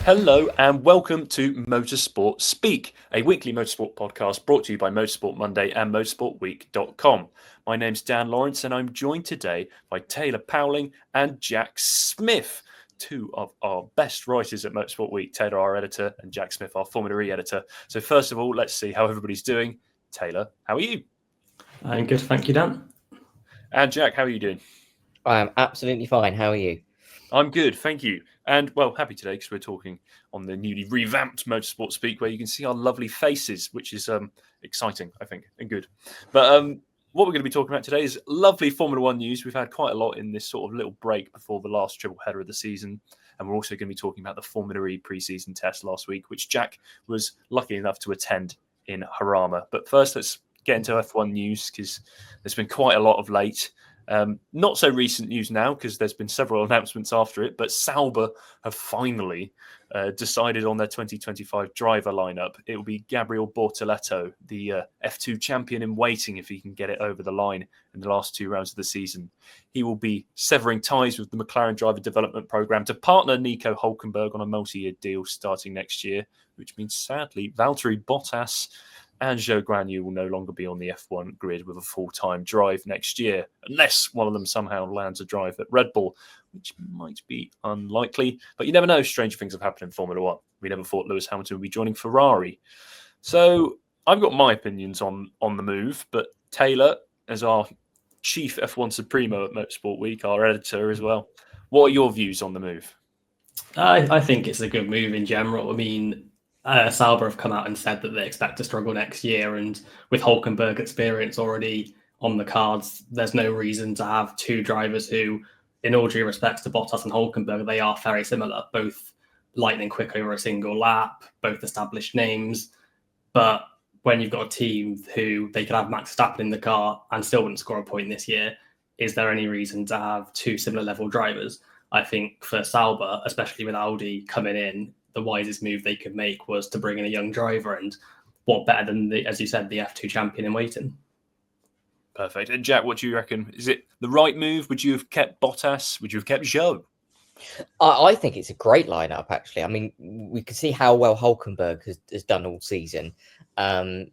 Hello and welcome to Motorsport Speak, a weekly motorsport podcast brought to you by Motorsport Monday and motorsportweek.com. My name's Dan Lawrence and I'm joined today by Taylor Powling and Jack Smith, two of our best writers at Motorsport Week. Taylor, our editor, and Jack Smith, our Formula E editor. So first of all, let's see how everybody's doing. Taylor, how are you? I'm good, thank you, Dan. And Jack, how are you doing? I am absolutely fine. How are you? I'm good, thank you. And, well, happy today because we're talking on the newly revamped Motorsport Speak where you can see our lovely faces, which is exciting, I think, and good. But what we're going to be talking about today is lovely Formula One news. We've had quite a lot in this sort of little break before the last triple header of the season. And we're also going to be talking about the Formula E pre-season test last week, which Jack was lucky enough to attend in Jarama. But first, let's get into F1 news because there's been quite a lot of late. Not so recent news now because there's been several announcements after it, but Sauber have finally decided on their 2025 driver lineup. It will be Gabriel Bortoleto, the F2 champion in waiting if he can get it over the line in the last two rounds of the season. He will be severing ties with the McLaren driver development program to partner Nico Hülkenberg on a multi-year deal starting next year, which means sadly Valtteri Bottas and Zhou Guanyu will no longer be on the F1 grid with a full-time drive next year, unless one of them somehow lands a drive at Red Bull, which might be unlikely. But you never know, stranger things have happened in Formula One. We never thought Lewis Hamilton would be joining Ferrari. So I've got my opinions on the move, but Taylor, as our chief F1 Supremo at Motorsport Week, our editor as well, what are your views on the move? I think it's a good move in general. I mean, Sauber have come out and said that they expect to struggle next year, and with Hülkenberg experience already on the cards, there's no reason to have two drivers who, in all due respects to Bottas and Hülkenberg, they are very similar, both lightning quick over a single lap, both established names. But when you've got a team who they could have Max Verstappen in the car and still wouldn't score a point this year, is there any reason to have two similar level drivers? I think for Sauber, especially with Audi coming in, the wisest move they could make was to bring in a young driver, and what better than as you said, the F2 champion in waiting. Perfect. And Jack, what do you reckon? Is it the right move? Would you have kept Bottas? Would you have kept Zhou? I think it's a great lineup, actually. I mean, we can see how well Hülkenberg has done all season.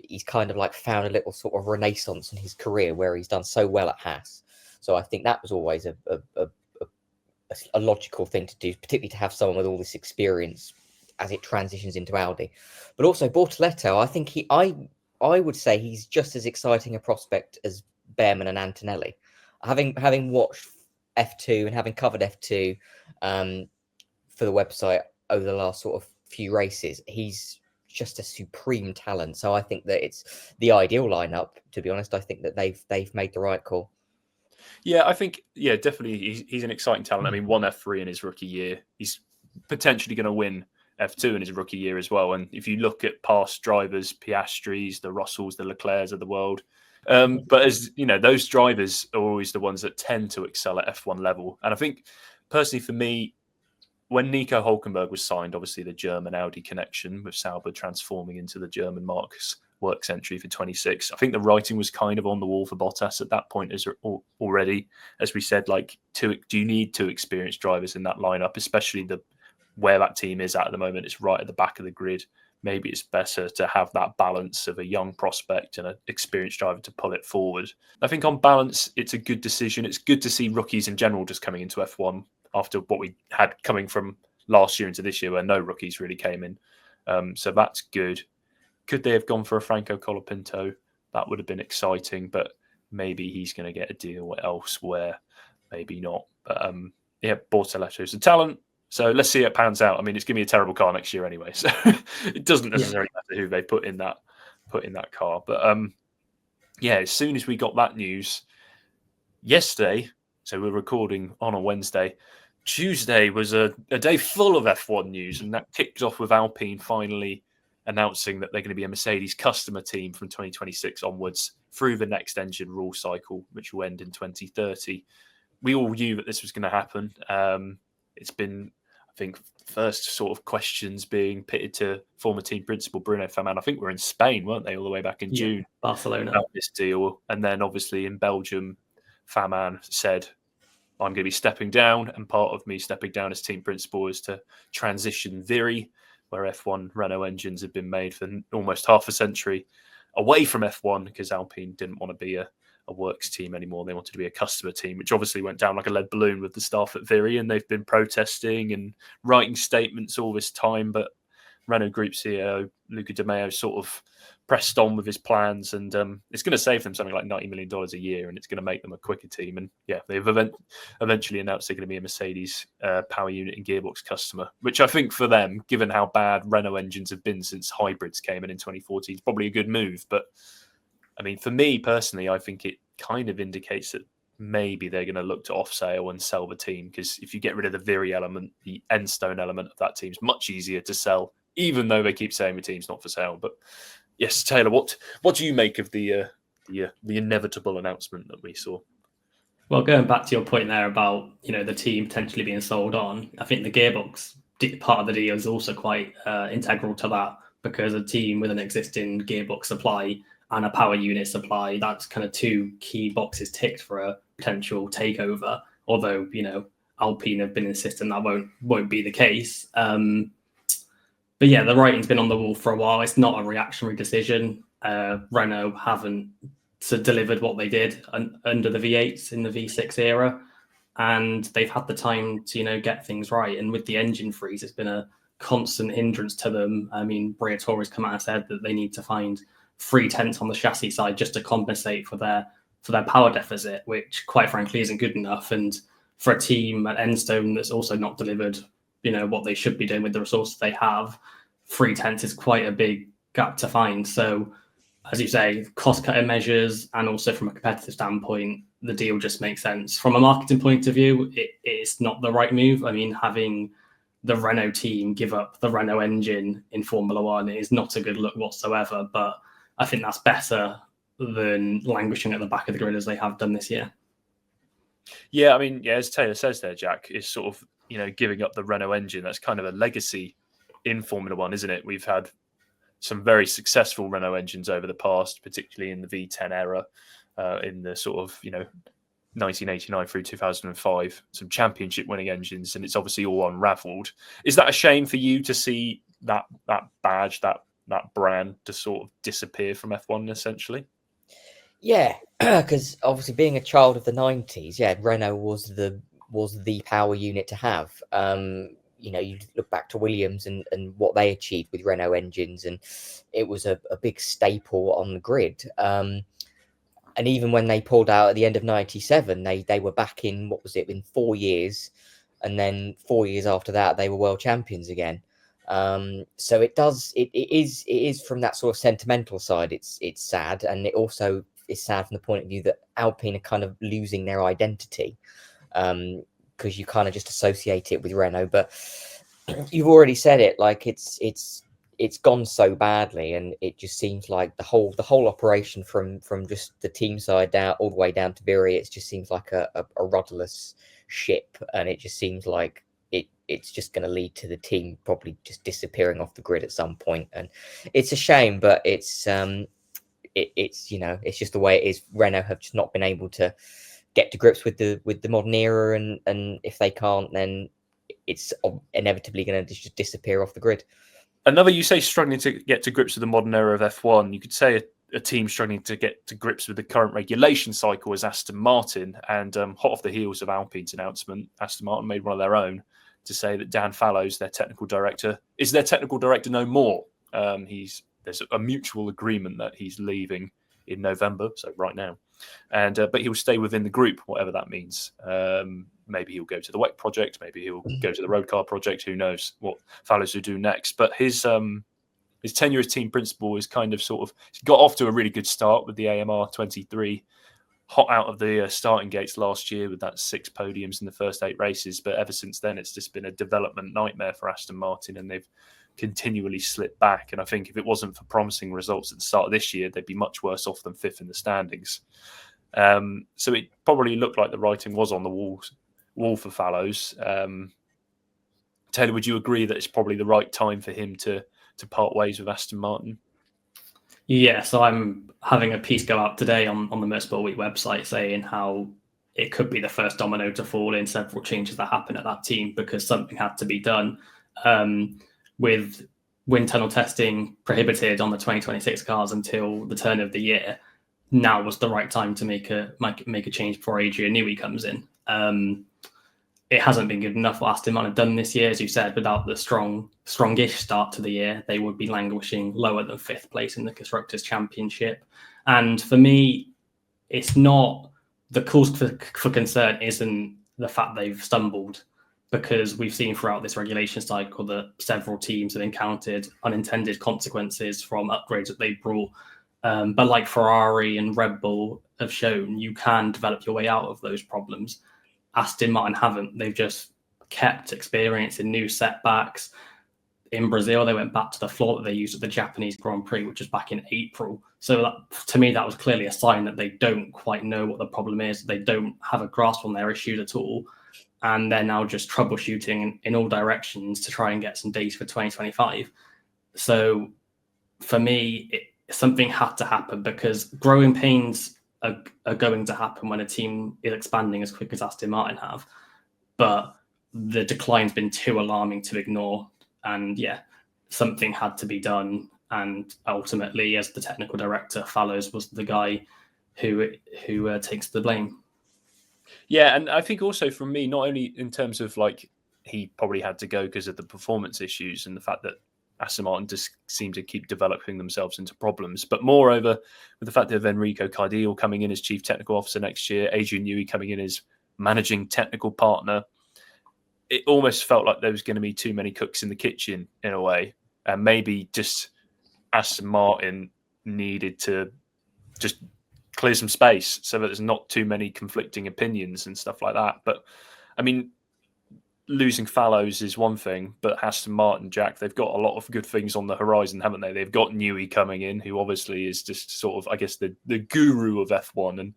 He's kind of like found a little sort of renaissance in his career where he's done so well at Haas. So I think that was always a logical thing to do, particularly to have someone with all this experience as it transitions into Audi. But also Bortoleto, I think I would say he's just as exciting a prospect as Behrman and Antonelli. Having watched F2 and having covered F2 for the website over the last sort of few races, he's just a supreme talent. So I think that it's the ideal lineup, to be honest. I think that they've made the right call. Yeah, I think, definitely he's an exciting talent. I mean, won F3 in his rookie year. He's potentially going to win F2 in his rookie year as well. And if you look at past drivers, Piastris, the Russells, the Leclercs of the world, but as you know, those drivers are always the ones that tend to excel at F1 level. And I think, personally for me, when Nico Hülkenberg was signed, obviously the German Audi connection with Sauber transforming into the German Marcus works entry for 26. I think the writing was kind of on the wall for Bottas at that point already. As we said, do you need two experienced drivers in that lineup, especially where that team is at the moment? It's right at the back of the grid. Maybe it's better to have that balance of a young prospect and an experienced driver to pull it forward. I think on balance, it's a good decision. It's good to see rookies in general just coming into F1 after what we had coming from last year into this year where no rookies really came in. So that's good. Could they have gone for a Franco Colapinto? That would have been exciting, but maybe he's going to get a deal elsewhere. Maybe not. But Bortoletto's a talent. So let's see how it pans out. I mean, it's going to be a terrible car next year anyway. So it doesn't necessarily matter who they put in that car. But as soon as we got that news yesterday, so we're recording on a Wednesday, Tuesday was a day full of F1 news, and that kicked off with Alpine finally announcing that they're going to be a Mercedes customer team from 2026 onwards through the next engine rule cycle, which will end in 2030. We all knew that this was going to happen. It's been, I think, first sort of questions being pitted to former team principal Bruno Faman. I think we're in Spain, weren't they, all the way back in June? Barcelona. About this deal. And then obviously in Belgium, Faman said, I'm going to be stepping down, and part of me stepping down as team principal is to transition Viri, where F1 Renault engines have been made for almost half a century, away from F1 because Alpine didn't want to be a works team anymore. They wanted to be a customer team, which obviously went down like a lead balloon with the staff at Viri, and they've been protesting and writing statements all this time. But Renault Group CEO Luca Di Maio sort of pressed on with his plans, and it's going to save them something like $90 million a year, and it's going to make them a quicker team. And yeah, they've eventually announced they're going to be a Mercedes power unit and gearbox customer, which I think for them, given how bad Renault engines have been since hybrids came in 2014, is probably a good move. But I mean, for me personally, I think it kind of indicates that maybe they're going to look to off-sale and sell the team, because if you get rid of the Viri element, the Enstone element of that team is much easier to sell, even though they keep saying the team's not for sale. But yes, Taylor, what do you make of the inevitable announcement that we saw? Well, going back to your point there about the team potentially being sold on, I think the gearbox part of the deal is also quite integral to that, because a team with an existing gearbox supply and a power unit supply, that's kind of two key boxes ticked for a potential takeover. Although Alpine have been insisting that won't be the case. But yeah, the writing's been on the wall for a while. It's not a reactionary decision. Renault haven't delivered what they did under the V8s in the V6 era, and they've had the time to get things right. And with the engine freeze, it's been a constant hindrance to them. I mean, Briatore's come out and said that they need to find 3/10 on the chassis side just to compensate for their power deficit, which quite frankly isn't good enough. And for a team at Enstone that's also not delivered what they should be doing with the resources they have, 3/10 is quite a big gap to find. So as you say, cost-cutting measures, and also from a competitive standpoint, the deal just makes sense. From a marketing point of view, it's not the right move. I mean, having the Renault team give up the Renault engine in Formula One is not a good look whatsoever, but I think that's better than languishing at the back of the grid as they have done this year. Yeah, I mean, as Taylor says there, Jack, is sort of, giving up the Renault engine. That's kind of a legacy in Formula One, isn't it? We've had some very successful Renault engines over the past, particularly in the V10 era, in the sort of, 1989 through 2005, some championship winning engines, and it's obviously all unraveled. Is that a shame for you to see that badge, that brand to sort of disappear from F1 essentially? Yeah, because obviously being a child of the 90s, Renault was the power unit to have. You look back to Williams and what they achieved with Renault engines, and it was a big staple on the grid. And even when they pulled out at the end of 97, they were back in, in 4 years. And then 4 years after that, they were world champions again. So it is from that sort of sentimental side, it's sad. And it also is sad from the point of view that Alpine are kind of losing their identity, because you kind of just associate it with Renault. But you've already said it, like it's gone so badly, and it just seems like the whole operation from just the team side down all the way down to Viri, it just seems like a rudderless ship, and it just seems like it's just going to lead to the team probably just disappearing off the grid at some point. And it's a shame, but it's just the way it is. Renault have just not been able to get to grips with the modern era, and if they can't, then it's inevitably going to just disappear off the grid. Another, you say, struggling to get to grips with the modern era of F1. You could say a team struggling to get to grips with the current regulation cycle is Aston Martin. And hot off the heels of Alpine's announcement, Aston Martin made one of their own to say that Dan Fallows, their technical director, is their technical director no more. There's a mutual agreement that he's leaving in November, so right now. And but he'll stay within the group, whatever that means. Maybe he'll go to the WEC project, maybe he'll go to the road car project. Who knows what Fallows will do next? But his tenure as team principal is kind of got off to a really good start with the AMR 23, hot out of the starting gates last year with that 6 podiums in the first 8 races. But ever since then, it's just been a development nightmare for Aston Martin, and they've continually slipped back. And I think if it wasn't for promising results at the start of this year, they'd be much worse off than 5th in the standings. So it probably looked like the writing was on the wall for Fallows. Taylor, would you agree that it's probably the right time for him to part ways with Aston Martin? Yeah, so I'm having a piece go out today on the Motorsport Week website saying how it could be the first domino to fall in several changes that happen at that team, because something had to be done. With wind tunnel testing prohibited on the 2026 cars until the turn of the year, now was the right time to make a change before Adrian Newey comes in. It hasn't been good enough what Aston Martin have done this year. As you said, without the strongish start to the year, they would be languishing lower than 5th place in the Constructors' Championship. And for me, it's not the cause for concern isn't the fact they've stumbled, because we've seen throughout this regulation cycle that several teams have encountered unintended consequences from upgrades that they've brought. But like Ferrari and Red Bull have shown, you can develop your way out of those problems. Aston Martin haven't. They've just kept experiencing new setbacks. In Brazil, they went back to the floor that they used at the Japanese Grand Prix, which was back in April. So that, to me, that was clearly a sign that they don't quite know what the problem is. They don't have a grasp on their issues at all. And they're now just troubleshooting in all directions to try and get some data for 2025. So for me, something had to happen, because growing pains are going to happen when a team is expanding as quick as Aston Martin have. But the decline's been too alarming to ignore. And yeah, something had to be done. And ultimately, as the technical director, Fallows was the guy who takes the blame. Yeah, and I think also from me, not only in terms of like he probably had to go because of the performance issues and the fact that Aston Martin just seem to keep developing themselves into problems, but moreover, with the fact of Enrico Cardiel coming in as Chief Technical Officer next year, Adrian Newey coming in as Managing Technical Partner, it almost felt like there was going to be too many cooks in the kitchen in a way. And maybe just Aston Martin needed to just clear some space so that there's not too many conflicting opinions and stuff like that. But I mean, losing Fallows is one thing, but Aston Martin, Jack, they've got a lot of good things on the horizon, haven't they? They've got Newey coming in, who obviously is just sort of, I guess, the guru of F1. And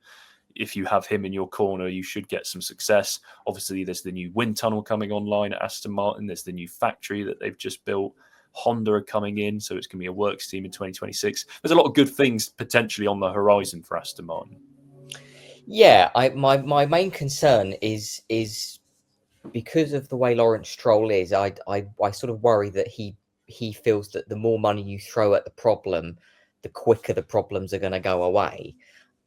if you have him in your corner, you should get some success. Obviously, there's the new wind tunnel coming online at Aston Martin. There's the new factory that they've just built. Honda are coming in, so it's going to be a works team in 2026. There's a lot of good things potentially on the horizon for Aston Martin. Yeah, my main concern is because of the way Lawrence Stroll is. I sort of worry that he feels that the more money you throw at the problem, the quicker the problems are going to go away.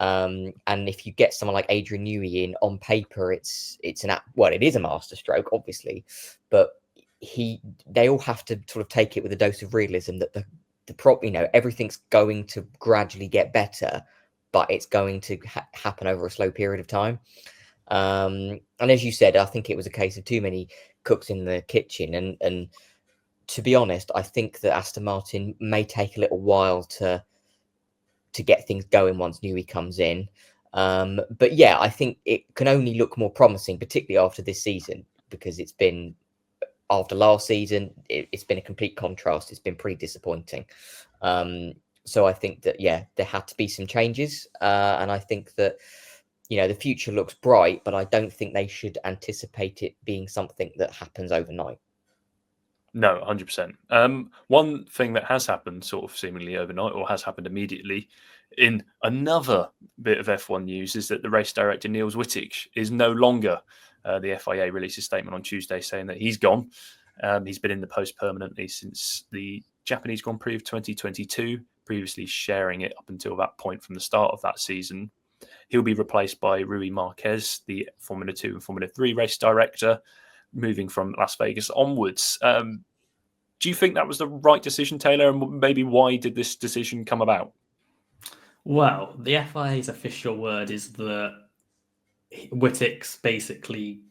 And if you get someone like Adrian Newey in, on paper, it is a masterstroke, obviously, but they all have to sort of take it with a dose of realism that everything's going to gradually get better, but it's going to happen over a slow period of time. And as you said, I think it was a case of too many cooks in the kitchen. And to be honest, I think that Aston Martin may take a little while to get things going once Newey comes in. But yeah, I think it can only look more promising, particularly after this season, because it's been, after last season, it's been a complete contrast. It's been pretty disappointing. So I think that, yeah, there had to be some changes. And I think that, the future looks bright, but I don't think they should anticipate it being something that happens overnight. No, 100%. One thing that has happened sort of seemingly overnight, or has happened immediately in another bit of F1 news, is that the race director, Niels Wittich, is no longer. The FIA released a statement on Tuesday saying that he's gone. He's been in the post permanently since the Japanese Grand Prix of 2022, previously sharing it up until that point from the start of that season. He'll be replaced by Rui Marquez, the Formula 2 and Formula 3 race director, moving from Las Vegas onwards. Do you think that was the right decision, Taylor? And maybe why did this decision come about? Well, the FIA's official word is that Wittich's basically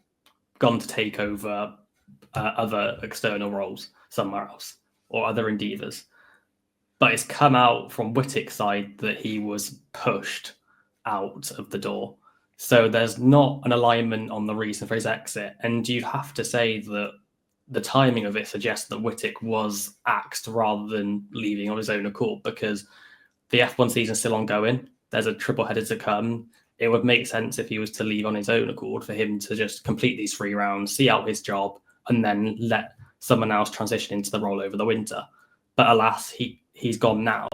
gone to take over other external roles somewhere else or other endeavours. But it's come out from Wittich's side that he was pushed out of the door. So there's not an alignment on the reason for his exit. And you'd have to say that the timing of it suggests that Wittich was axed rather than leaving on his own accord, because the F1 season's still ongoing. There's a triple header to come. It would make sense if he was to leave on his own accord for him to just complete these 3 rounds, see out his job, and then let someone else transition into the role over the winter. But alas, he's gone now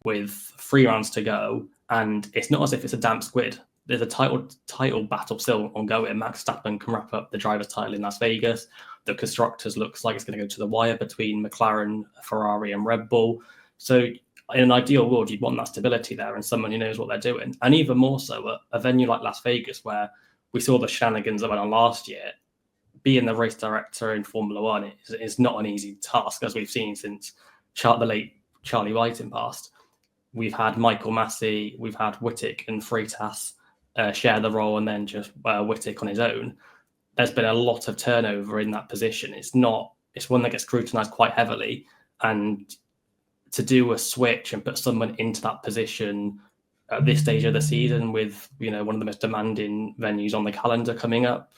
with 3 rounds to go, and it's not as if it's a damp squid. there's a title battle still ongoing. Max Verstappen can wrap up the driver's title in Las Vegas. The constructors looks like it's going to go to the wire between McLaren, Ferrari, and Red Bull. So in an ideal world, you'd want that stability there and someone who knows what they're doing. And even more so at a venue like Las Vegas, where we saw the shenanigans that went on last year. Being the race director in Formula One is not an easy task, as we've seen since the late Charlie Whiting passed. We've had Michael Massey, we've had Wittick and Freitas share the role, and then just Wittick on his own. There's been a lot of turnover in that position. It's one that gets scrutinised quite heavily, and to do a switch and put someone into that position at this stage of the season with one of the most demanding venues on the calendar coming up,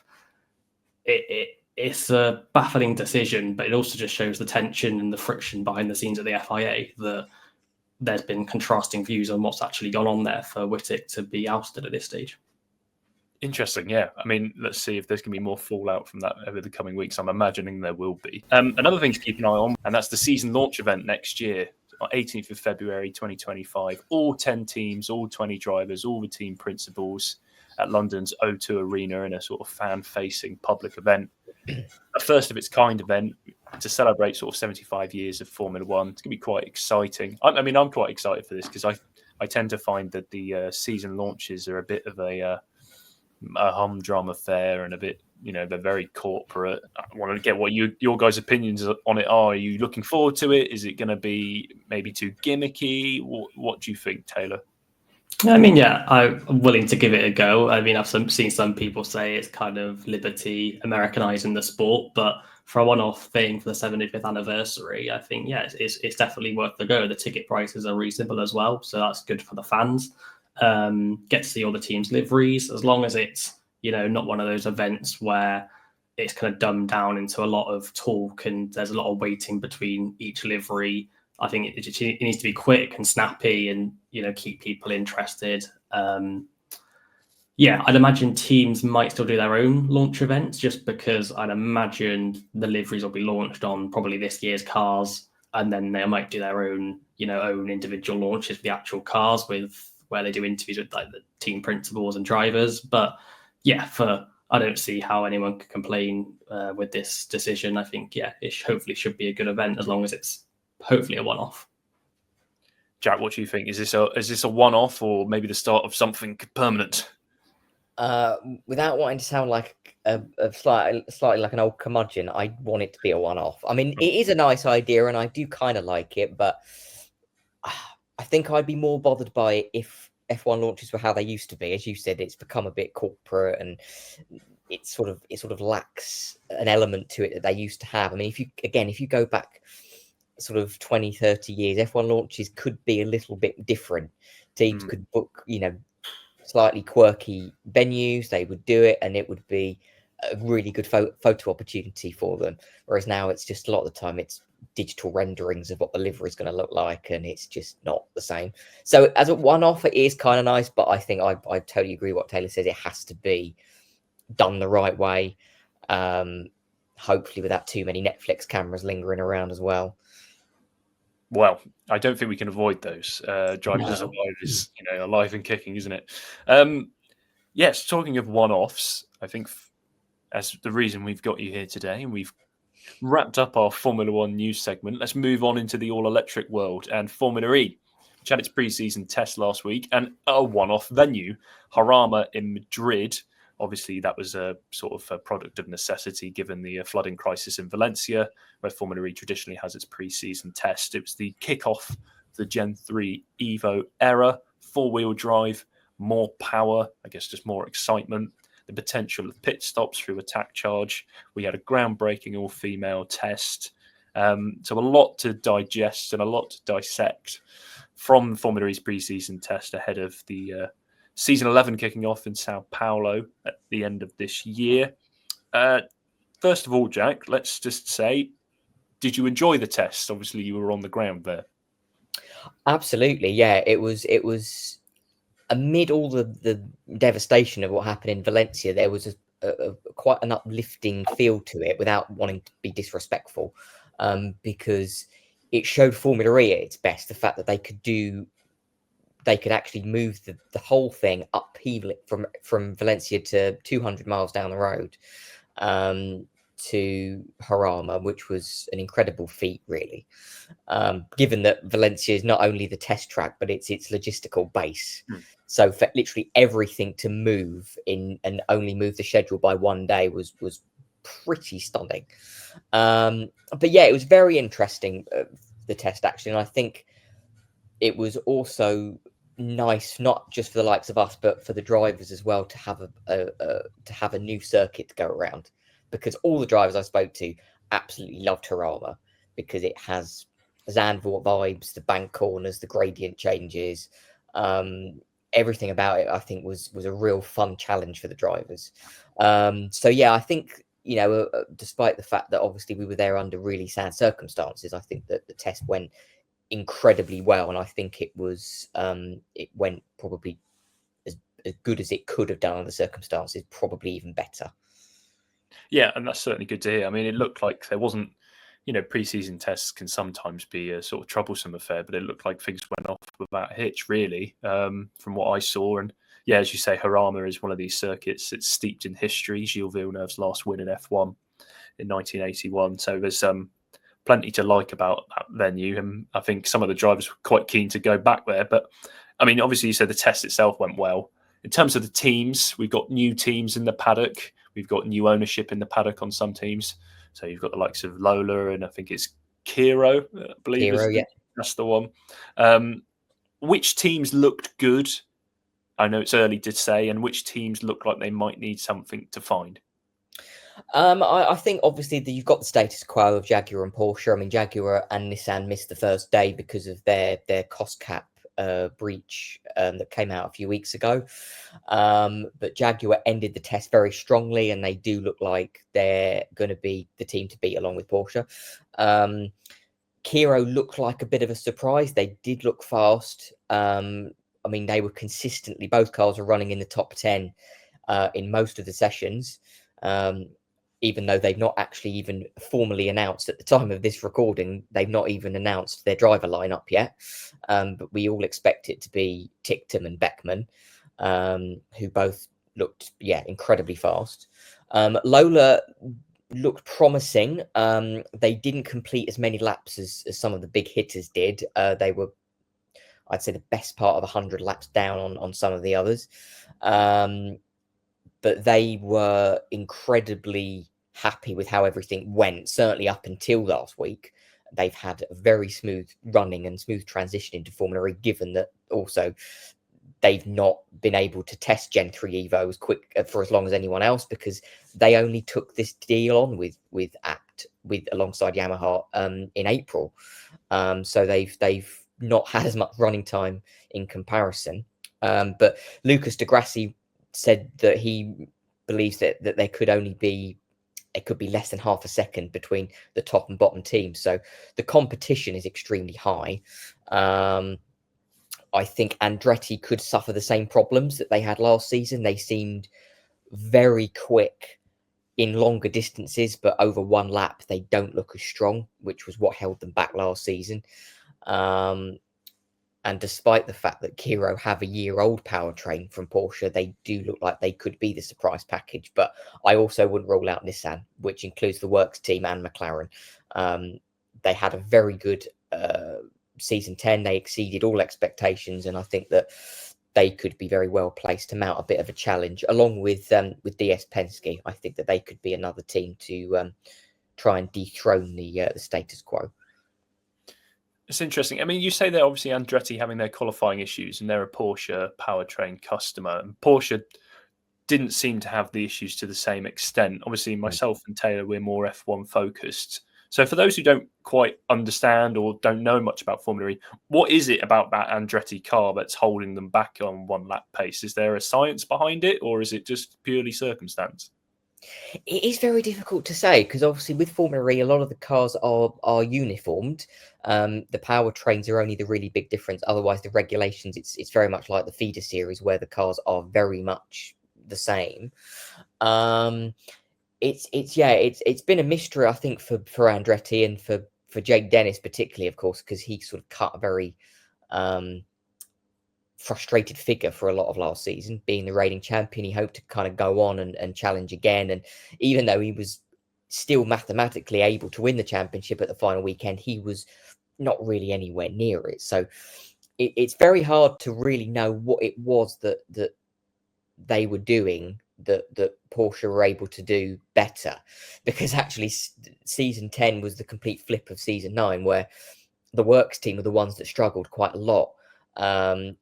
it's a baffling decision, but it also just shows the tension and the friction behind the scenes at the FIA, that there's been contrasting views on what's actually gone on there for Wittick to be ousted at this stage. Interesting, yeah. I mean, let's see if there's going to be more fallout from that over the coming weeks. I'm imagining there will be. Another thing to keep an eye on, and that's the season launch event next year, on 18th of February 2025. All 10 teams, all 20 drivers, all the team principals at London's O2 Arena in a sort of fan-facing public event. A first of its kind event to celebrate sort of 75 years of Formula One. It's going to be quite exciting. I'm quite excited for this because I tend to find that the season launches are a bit of a humdrum affair and a bit, they're very corporate. I want to get what your guys' opinions on it are. Are you looking forward to it? Is it going to be maybe too gimmicky? What do you think, Taylor? I mean, yeah, I'm willing to give it a go. I mean, I've seen some people say it's kind of Liberty Americanizing the sport, but for a one-off thing for the 75th anniversary, I think, yeah, it's definitely worth the go. The ticket prices are reasonable as well, so that's good for the fans. Get to see all the teams' liveries, as long as it's, not one of those events where it's kind of dumbed down into a lot of talk and there's a lot of waiting between each livery. I think it needs to be quick and snappy and, keep people interested. I'd imagine teams might still do their own launch events, just because I'd imagine the liveries will be launched on probably this year's cars, and then they might do their own, own individual launches for the actual cars, where they do interviews with like the team principals and drivers. But yeah, I don't see how anyone could complain with this decision. I think, it hopefully should be a good event, as long as it's hopefully a one-off. Jack, what do you think? Is this a one-off, or maybe the start of something permanent? Without wanting to sound like a slightly like an old curmudgeon, I want it to be a one-off. I mean, it is a nice idea, and I do kind of like it, but I think I'd be more bothered by it if F1 launches were how they used to be. As you said, it's become a bit corporate, and it sort of lacks an element to it that they used to have. I mean, if you go back sort of 20, 30 years, F1 launches could be a little bit different. Teams could book, slightly quirky venues. They would do it, and it would be a really good photo opportunity for them. Whereas now it's just a lot of the time it's digital renderings of what the livery is going to look like, and it's just not the same. So as a one-off, it is kind of nice, but I think I totally agree with what Taylor says. It has to be done the right way, hopefully without too many Netflix cameras lingering around as well. Well, I don't think we can avoid those. Driving to Survive is, alive and kicking, isn't it? Yes, talking of one-offs, I think as the reason we've got you here today, and we've wrapped up our Formula One news segment, let's move on into the all-electric world and Formula E, which had its pre-season test last week, and a one-off venue, Jarama in Madrid. Obviously, that was a sort of a product of necessity given the flooding crisis in Valencia, where Formula E traditionally has its pre-season test. It was the kickoff of the Gen 3 Evo era, four-wheel drive, more power, I guess just more excitement, the potential of pit stops through attack charge. We had a groundbreaking all-female test. So a lot to digest and a lot to dissect from Formula E's pre-season test ahead of the Season 11 kicking off in Sao Paulo at the end of this year. First of all, Jack, let's just say, did you enjoy the test? Obviously, you were on the ground there. Absolutely, yeah. It was amid all the devastation of what happened in Valencia, there was a quite an uplifting feel to it, without wanting to be disrespectful, because it showed Formula E at its best. The fact that they could do they could actually move the whole thing upheaval from Valencia to 200 miles down the road to Jarama, which was an incredible feat, really. Given that Valencia is not only the test track, but it's its logistical base. So for literally everything to move in and only move the schedule by one day was pretty stunning. But yeah, it was very interesting, the test, actually. And I think it was also nice, not just for the likes of us, but for the drivers as well, to have a new circuit to go around, because all the drivers I spoke to absolutely loved Jarama because it has Zandvoort vibes, the bank corners, the gradient changes, everything about it. I think was a real fun challenge for the drivers. So yeah, I think, you know, despite the fact that obviously we were there under really sad circumstances, I think that the test went incredibly well, and I think it went probably as good as it could have done under the circumstances, probably even better. Yeah, and that's certainly good to hear. I mean, it looked like there wasn't, you know, pre-season tests can sometimes be a sort of troublesome affair, but it looked like things went off without a hitch, really, from what I saw. And yeah, as you say, Jarama is one of these circuits that's steeped in history. Gilles Villeneuve's last win in F1 in 1981. So there's plenty to like about that venue, and I think some of the drivers were quite keen to go back there. But I mean, obviously, you said the test itself went well. In terms of the teams, we've got new teams in the paddock. We've got new ownership in the paddock on some teams. So you've got the likes of Lola, and I think it's Kiro, I believe. Kiro, yeah. That's the one. Which teams looked good? I know it's early to say, and which teams look like they might need something to find? I think obviously that you've got the status quo of Jaguar and Porsche. I mean, Jaguar and Nissan missed the first day because of their cost cap breach that came out a few weeks ago. But Jaguar ended the test very strongly, and they do look like they're going to be the team to beat along with Porsche. Kiro looked like a bit of a surprise. They did look fast. I mean, they were consistently, both cars were running in the top 10 in most of the sessions. Even though they've not actually even formally announced at the time of this recording, they've not even announced their driver lineup yet. But we all expect it to be Ticktum and Beckman, who both looked, incredibly fast. Lola looked promising. They didn't complete as many laps as some of the big hitters did. They were, I'd say, the best part of 100 laps down on some of the others. But they were incredibly happy with how everything went, certainly up until last week. They've had a very smooth running and smooth transition into Formula E, given that also they've not been able to test Gen 3 Evo as quick for as long as anyone else, because they only took this deal on with alongside Yamaha in April. So they've not had as much running time in comparison. But Lucas de Grassi said that he believes that there could only be, it could be less than half a second between the top and bottom teams. So the competition is extremely high. I think Andretti could suffer the same problems that they had last season. They seemed very quick in longer distances, but over one lap, they don't look as strong, which was what held them back last season. And despite the fact that Kiro have a year-old powertrain from Porsche, they do look like they could be the surprise package. But I also wouldn't rule out Nissan, which includes the Works team and McLaren. They had a very good season 10. They exceeded all expectations, and I think that they could be very well placed to mount a bit of a challenge, along with DS Penske. I think that they could be another team to try and dethrone the status quo. It's interesting. I mean, you say they're obviously Andretti having their qualifying issues, and they're a Porsche powertrain customer. And Porsche didn't seem to have the issues to the same extent. Obviously, myself and Taylor, we're more F1 focused. So for those who don't quite understand or don't know much about Formula E, what is it about that Andretti car that's holding them back on one lap pace? Is there a science behind it, or is it just purely circumstance? It is very difficult to say, because obviously with Formula E, a lot of the cars are uniformed. The powertrains are only the really big difference. Otherwise, the regulations, it's very much like the feeder series, where the cars are very much the same. It's been a mystery, I think, for Andretti and for Jake Dennis particularly, of course, because he sort of cut a very frustrated figure for a lot of last season. Being the reigning champion, he hoped to kind of go on and challenge again. And even though he was still mathematically able to win the championship at the final weekend, he was not really anywhere near it. So it's very hard to really know what it was that they were doing that Porsche were able to do better, because actually season 10 was the complete flip of season 9, where the works team were the ones that struggled quite a lot, and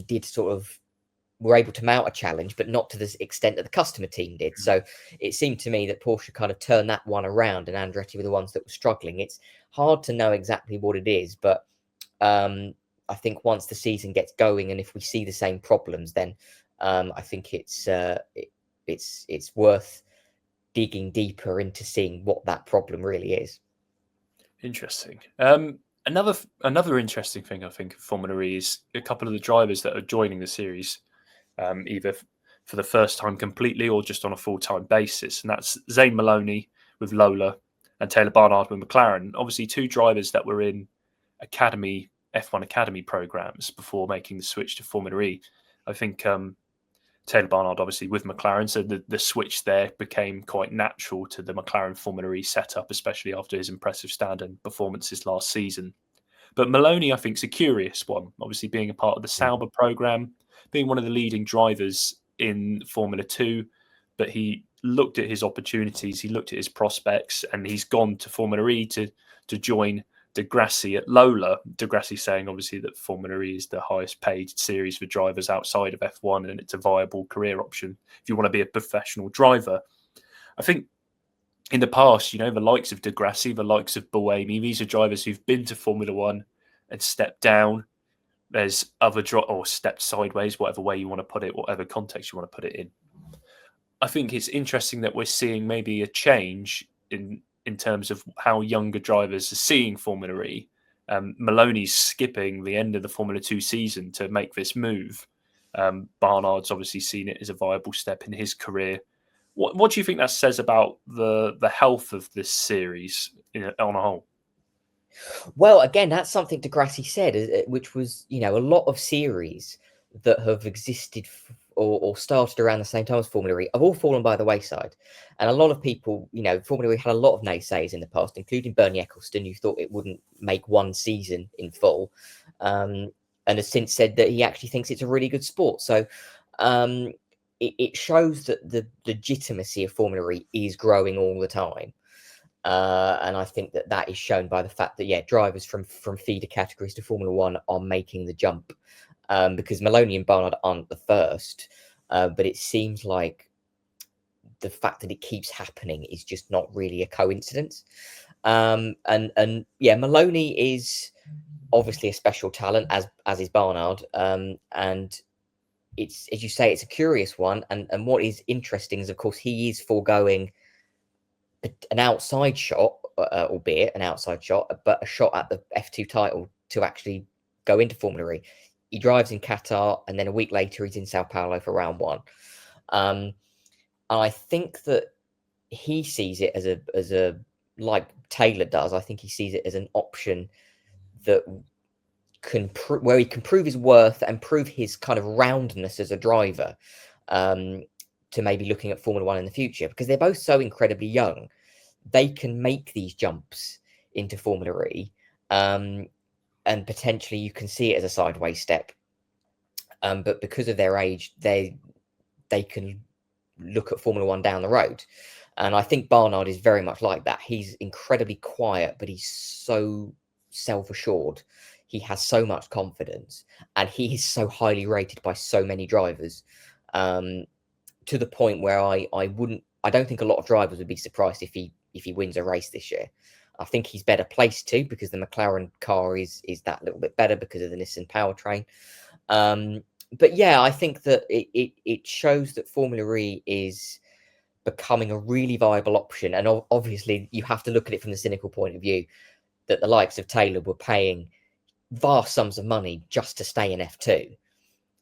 did sort of were able to mount a challenge, but not to the extent that the customer team did. So it seemed to me that Porsche kind of turned that one around, and Andretti were the ones that were struggling. It's hard to know exactly what it is, but I think once the season gets going, and if we see the same problems, then I think it's worth digging deeper into seeing what that problem really is. Interesting. Another interesting thing I think of Formula E is a couple of the drivers that are joining the series, either for the first time completely or just on a full-time basis, and that's Zane Maloney with Lola and Taylor Barnard with McLaren. Obviously, two drivers that were in F1 Academy programs before making the switch to Formula E. I think Taylor Barnard obviously with McLaren, so the switch there became quite natural to the McLaren Formula E setup, especially after his impressive stand-in performances last season. But Maloney, I think, is a curious one, obviously being a part of the Sauber program, being one of the leading drivers in Formula 2, but he looked at his opportunities, he looked at his prospects, and he's gone to Formula E to join De Grassi at Lola. De Grassi saying obviously that Formula E is the highest paid series for drivers outside of F1, and it's a viable career option if you want to be a professional driver. I think in the past, the likes of De Grassi, the likes of Buemi, these are drivers who've been to Formula One and stepped down. There's other or stepped sideways, whatever way you want to put it, whatever context you want to put it in. I think it's interesting that we're seeing maybe a change in terms of how younger drivers are seeing Formula E. Maloney's skipping the end of the Formula 2 season to make this move. Barnard's obviously seen it as a viable step in his career. What do you think that says about the health of this series on a whole? Well, again, that's something De Grassi said, which was, a lot of series that have existed or started around the same time as Formula E have all fallen by the wayside. And a lot of people, Formula E had a lot of naysayers in the past, including Bernie Ecclestone, who thought it wouldn't make one season in full, and has since said that he actually thinks it's a really good sport. So it shows that the legitimacy of Formula E is growing all the time. And I think that is shown by the fact that, drivers from feeder categories to Formula One are making the jump. Because Maloney and Barnard aren't the first, but it seems like the fact that it keeps happening is just not really a coincidence. And Maloney is obviously a special talent, as is Barnard, and it's, as you say, it's a curious one. And what is interesting is, of course, he is foregoing an outside shot, albeit an outside shot, but a shot at the F2 title to actually go into Formula E. He drives in Qatar, and then a week later he's in Sao Paulo for round one. And I think that he sees it as a like Taylor does. I think he sees it as an option that where he can prove his worth and prove his kind of roundness as a driver, to maybe looking at Formula One in the future, because they're both so incredibly young. They can make these jumps into Formula E. And potentially you can see it as a sideways step. But because of their age, they can look at Formula One down the road. And I think Barnard is very much like that. He's incredibly quiet, but he's so self-assured. He has so much confidence, and he is so highly rated by so many drivers, to the point where I don't think a lot of drivers would be surprised if he wins a race this year. I think he's better placed to, because the McLaren car is that little bit better because of the Nissan powertrain. But yeah, I think that it shows that Formula E is becoming a really viable option. And obviously you have to look at it from the cynical point of view that the likes of Taylor were paying vast sums of money just to stay in F2,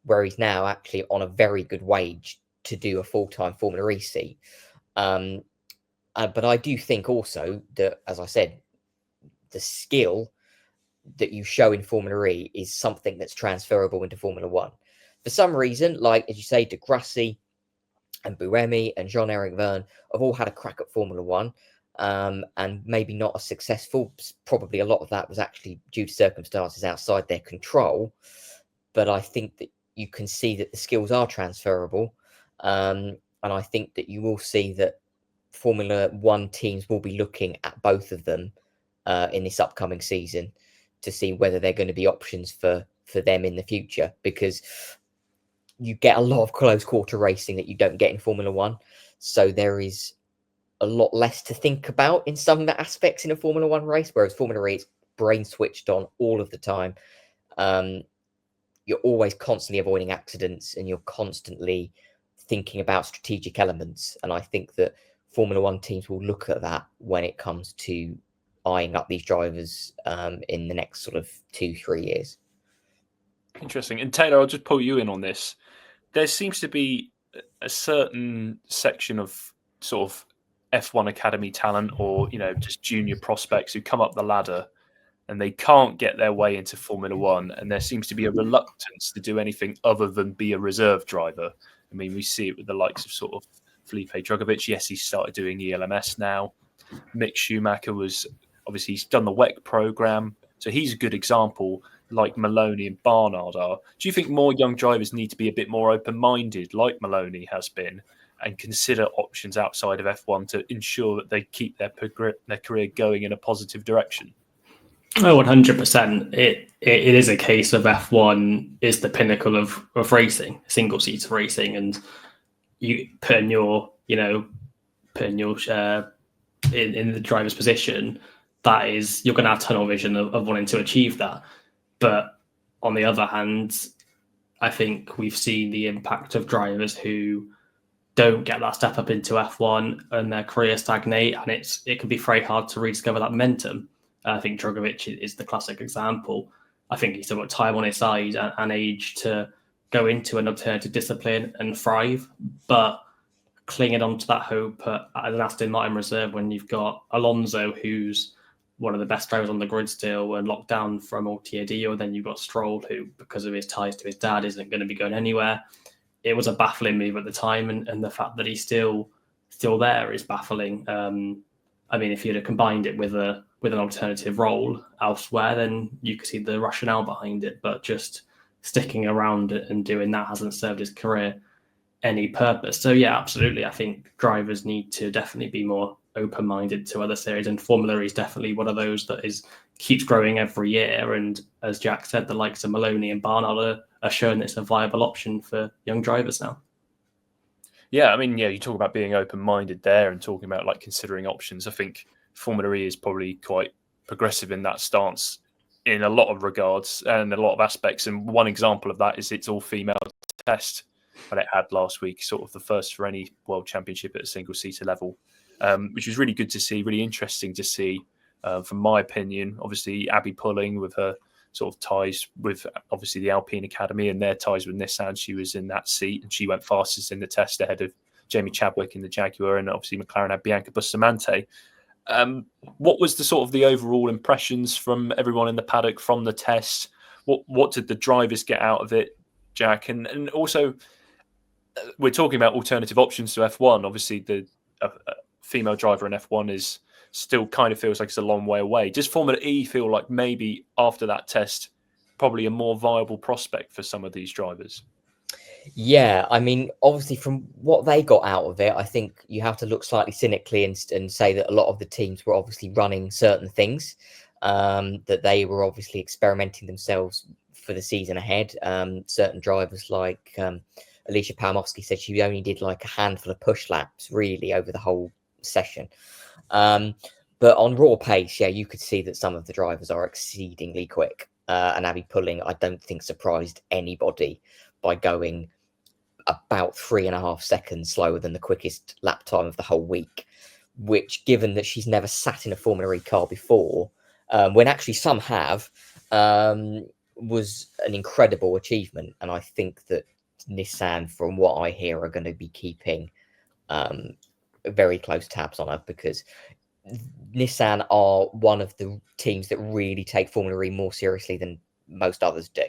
where he's now actually on a very good wage to do a full-time Formula E seat. But I do think also that, as I said, the skill that you show in Formula E is something that's transferable into Formula One. For some reason, like, as you say, De Grassi and Buemi and Jean-Eric Verne have all had a crack at Formula One, and maybe not as successful. Probably a lot of that was actually due to circumstances outside their control. But I think that you can see that the skills are transferable. And I think that you will see that Formula One teams will be looking at both of them in this upcoming season to see whether they're going to be options for them in the future, because you get a lot of close quarter racing that you don't get in Formula One. So there is a lot less to think about in some aspects in a Formula One race, whereas Formula E, it's brain switched on all of the time. You're always constantly avoiding accidents and you're constantly thinking about strategic elements. And I think that Formula One teams will look at that when it comes to eyeing up these drivers in the next sort of 2-3 years. Interesting. And Taylor, I'll just pull you in on this. There seems to be a certain section of sort of F1 Academy talent, or, you know, just junior prospects who come up the ladder and they can't get their way into Formula One. And there seems to be a reluctance to do anything other than be a reserve driver. I mean, we see it with the likes of sort of Felipe Drugovich. Yes, he's started doing ELMS now. Mick Schumacher obviously he's done the WEC program. So he's a good example, like Maloney and Barnard are. Do you think more young drivers need to be a bit more open-minded, like Maloney has been, and consider options outside of F1 to ensure that they keep their career going in a positive direction? Oh, 100%. It is a case of F1 is the pinnacle of racing, single-seater racing, and you putting your in the driver's position, that is, you're going to have tunnel vision of wanting to achieve that. But on the other hand, I think we've seen the impact of drivers who don't get that step up into F1 and their career stagnate, and it can be very hard to rediscover that momentum. I think Drugovich is the classic example. I think he's still got time on his side and age to go into an alternative discipline and thrive, but clinging on to that hope at an Aston Martin reserve when you've got Alonso, who's one of the best drivers on the grid still and locked down from Ultiadio, then you've got Stroll, who, because of his ties to his dad, isn't going to be going anywhere. It was a baffling move at the time, and the fact that he's still there is baffling. I mean, if you'd have combined it with an alternative role elsewhere, then you could see the rationale behind it. But just sticking around and doing that hasn't served his career any purpose. So yeah, absolutely. I think drivers need to definitely be more open-minded to other series, and Formula E is definitely one of those that keeps growing every year. And as Jack said, the likes of Maloney and Barnard are showing it's a viable option for young drivers now. Yeah, I mean, yeah, you talk about being open-minded there and talking about like considering options. I think Formula E is probably quite progressive in that stance in a lot of regards and a lot of aspects. And one example of that is its all-female test that it had last week, sort of the first for any World Championship at a single-seater level, which was really good to see, really interesting to see, from my opinion. Obviously, Abby Pulling, with her sort of ties with obviously the Alpine Academy and their ties with Nissan, she was in that seat and she went fastest in the test ahead of Jamie Chadwick in the Jaguar, and obviously McLaren had Bianca Bustamante. What was the sort of the overall impressions from everyone in the paddock from the test? What did the drivers get out of it, Jack? And also, we're talking about alternative options to F1. Obviously, the female driver in F1 is still kind of feels like it's a long way away. Does Formula E feel like maybe after that test, probably a more viable prospect for some of these drivers? Yeah, I mean, obviously from what they got out of it, I think you have to look slightly cynically and say that a lot of the teams were obviously running certain things, that they were obviously experimenting themselves for the season ahead. Certain drivers like Alicia Palmowski said she only did like a handful of push laps really over the whole session. But on raw pace, yeah, you could see that some of the drivers are exceedingly quick. And Abby Pulling, I don't think surprised anybody by going about 3.5 seconds slower than the quickest lap time of the whole week, which, given that she's never sat in a Formula E car before, when actually some have, was an incredible achievement. And I think that Nissan, from what I hear, are going to be keeping very close tabs on her, because Nissan are one of the teams that really take Formula E more seriously than most others do.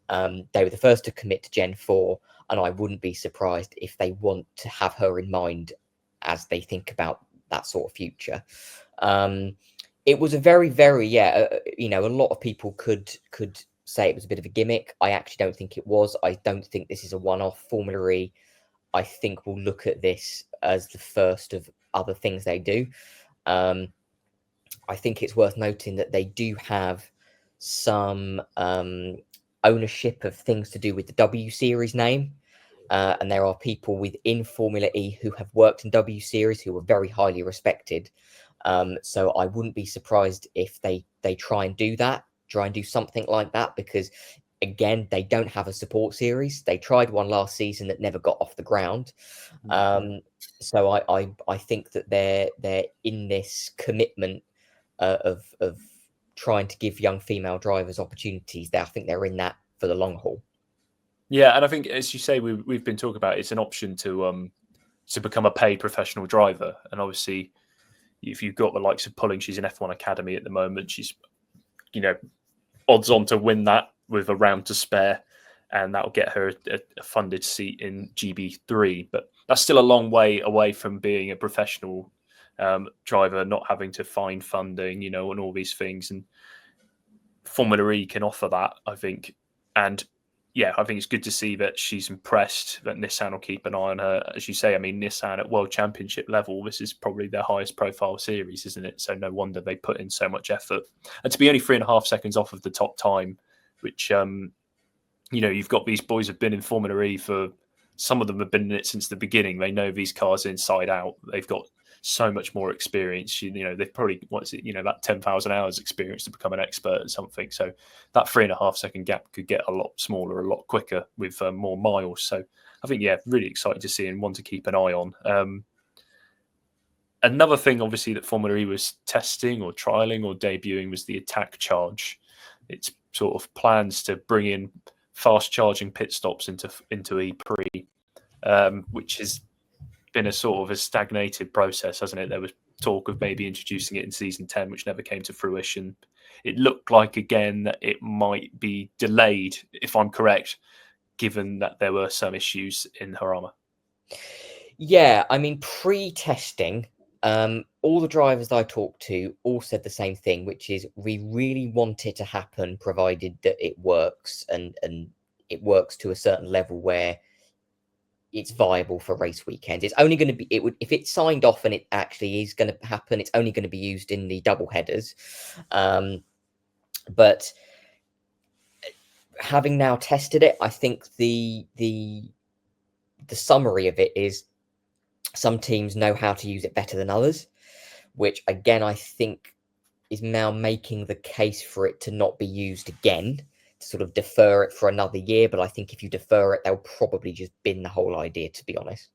They were the first to commit to Gen 4, and I wouldn't be surprised if they want to have her in mind as they think about that sort of future. It was a very, very, a lot of people could say it was a bit of a gimmick. I actually don't think it was. I don't think this is a one-off. Formula E, I think, will look at this as the first of other things they do. I think it's worth noting that they do have some ownership of things to do with the W Series name. And there are people within Formula E who have worked in W Series who are very highly respected. So I wouldn't be surprised if they try and do something like that, because again, they don't have a support series. They tried one last season that never got off the ground. So I think that they're in this commitment of trying to give young female drivers opportunities. I think they're in that for the long haul. Yeah, and I think, as you say, we've been talking about, it's an option to become a paid professional driver. And obviously, if you've got the likes of Pulling, she's in F1 Academy at the moment. She's, odds on to win that with a round to spare, and that'll get her a funded seat in GB3. But that's still a long way away from being a professional driver, not having to find funding, and all these things. And Formula E can offer that, I think. And yeah, I think it's good to see that she's impressed, that Nissan will keep an eye on her. As you say, I mean, Nissan at World Championship level, this is probably their highest profile series, isn't it? So no wonder they put in so much effort. And to be only 3.5 seconds off of the top time, which, you've got these boys have been in Formula E for, some of them have been in it since the beginning. They know these cars inside out. They've got so much more experience. They've probably, that 10,000 hours experience to become an expert at something. So that 3.5 second gap could get a lot smaller, a lot quicker with more miles. So I think, really excited to see and one to keep an eye on. Another thing, obviously, that Formula E was testing or trialing or debuting was the attack charge. It's sort of plans to bring in fast charging pit stops into E-Prix, which has been a sort of a stagnated process, hasn't it? There was talk of maybe introducing it in season 10, which never came to fruition. It looked like, again, that it might be delayed, if I'm correct, given that there were some issues in Harama. Yeah, I mean, pre-testing, all the drivers that I talked to all said the same thing, which is we really want it to happen, provided that it works and it works to a certain level where it's viable for race weekends. It's only going to be, if it's signed off and it actually is going to happen, it's only going to be used in the double headers. But having now tested it, I think the summary of it is some teams know how to use it better than others, which again, I think is now making the case for it to not be used again, to sort of defer it for another year. But I think if you defer it, they'll probably just bin the whole idea, to be honest.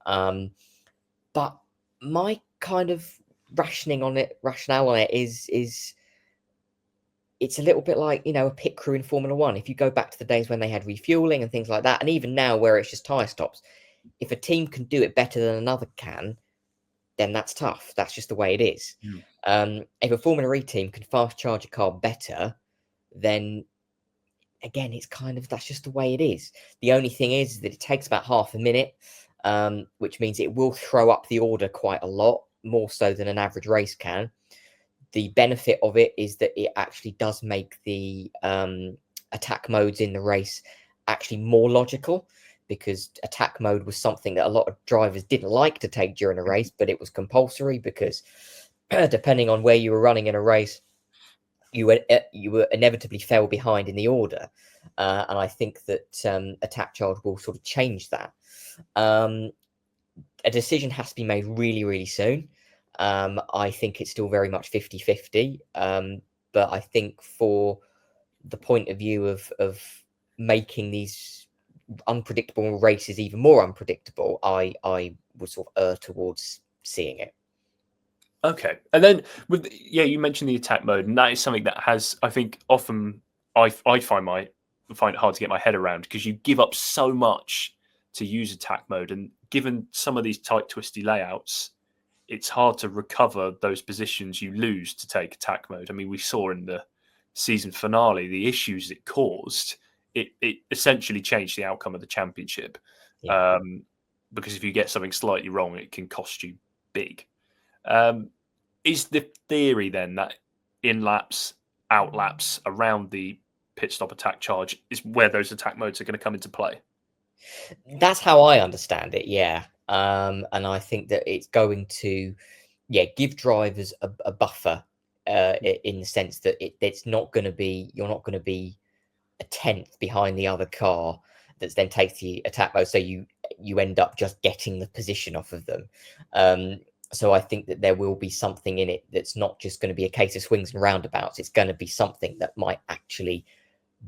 But my kind of rationale on it is it's a little bit like, a pit crew in Formula One. If you go back to the days when they had refueling and things like that, and even now where it's just tyre stops, if a team can do it better than another can, then that's tough. That's just the way it is. If a Formula E team can fast charge a car better, then again, it's kind of, that's just the way it is. The only thing is that it takes about half a minute, which means it will throw up the order quite a lot, more so than an average race can. The benefit of it is that it actually does make the attack modes in the race actually more logical, because attack mode was something that a lot of drivers didn't like to take during a race, but it was compulsory because depending on where you were running in a race, you were inevitably fell behind in the order. And I think that attack charge will sort of change that. A decision has to be made really, really soon. I think it's still very much 50-50. But I think for the point of view of making these unpredictable races even more unpredictable, I would sort of err towards seeing it. Okay. And then you mentioned the attack mode, and that is something that has, I think, often I find it hard to get my head around, because you give up so much to use attack mode, and given some of these tight, twisty layouts, it's hard to recover those positions you lose to take attack mode. I mean, we saw in the season finale the issues it caused. It essentially changed the outcome of the championship. Yeah. Because if you get something slightly wrong, it can cost you big. Is the theory then that in laps, out laps, around the pit stop attack charge is where those attack modes are going to come into play? That's how I understand it, yeah. And I think that it's going to, give drivers a buffer in the sense that it's not going to be, you're not going to be a tenth behind the other car that then takes the attack mode. So you end up just getting the position off of them. So I think that there will be something in it that's not just going to be a case of swings and roundabouts. It's going to be something that might actually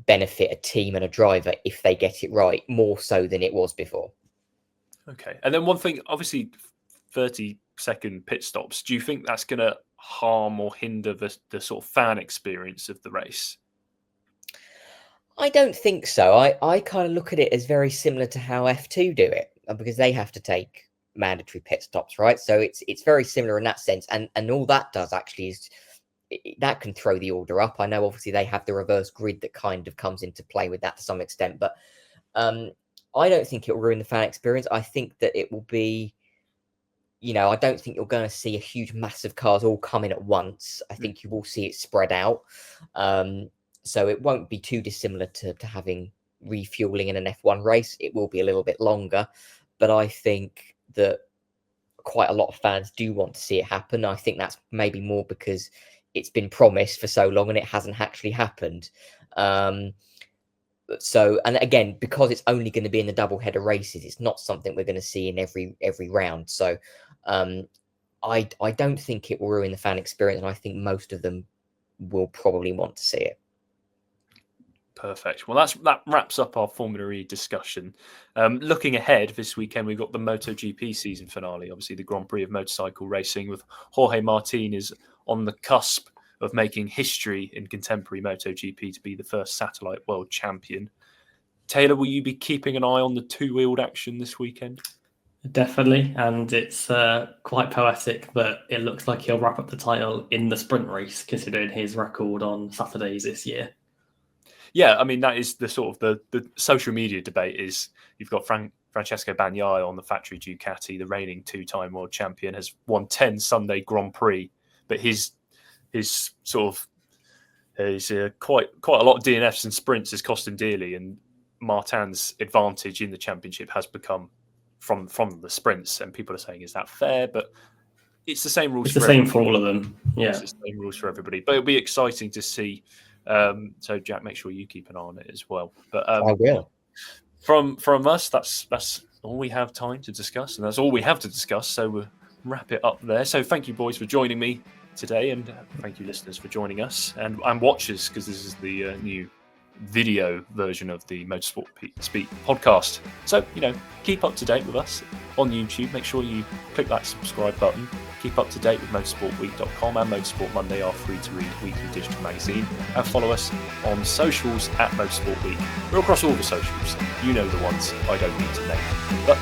benefit a team and a driver if they get it right, more so than it was before. Okay. And then one thing, obviously 30-second pit stops. Do you think that's going to harm or hinder the sort of fan experience of the race? I don't think so. I kind of look at it as very similar to how F2 do it, because they have to take mandatory pit stops, right? So it's very similar in that sense. And all that does actually is that can throw the order up. I know obviously they have the reverse grid that kind of comes into play with that to some extent, but I don't think it will ruin the fan experience. I think that it will be, I don't think you're going to see a huge mass of cars all coming at once. I think you will see it spread out. So it won't be too dissimilar to having refueling in an F1 race. It will be a little bit longer, but I think that quite a lot of fans do want to see it happen. I think that's maybe more because it's been promised for so long and it hasn't actually happened. So, and again, because it's only going to be in the double header races, it's not something we're going to see in every round. So I don't think it will ruin the fan experience, and I think most of them will probably want to see it. Perfect. Well, that wraps up our Formula E discussion. Looking ahead, this weekend we've got the MotoGP season finale, obviously the Grand Prix of motorcycle racing, with Jorge Martinez on the cusp of making history in contemporary MotoGP to be the first satellite world champion. Taylor, will you be keeping an eye on the two-wheeled action this weekend? Definitely, and it's quite poetic that it looks like he'll wrap up the title in the sprint race, considering his record on Saturdays this year. Yeah, I mean, that is the sort of the social media debate is you've got Francesco Bagnaia on the factory Ducati, the reigning two-time world champion, has won 10 Sunday Grand Prix, but his sort of quite a lot of DNFs and sprints has cost him dearly, and Martin's advantage in the championship has become from the sprints, and people are saying, is that fair? But it's the same rules. It's the same for all of them. Yeah, it's the same rules for everybody. But it'll be exciting to see. So Jack, make sure you keep an eye on it as well. But I will. From us, that's all we have time to discuss, and that's all we have to discuss. So we'll wrap it up there. So thank you, boys, for joining me today, and thank you, listeners, for joining us and watchers, because this is the new video version of the Motorsport Speak podcast. So, keep up to date with us on YouTube. Make sure you click that subscribe button. Keep up to date with motorsportweek.com and Motorsport Monday, our free-to-read weekly digital magazine. And follow us on socials at Motorsport Week. We're across all the socials. You know the ones I don't need to name. But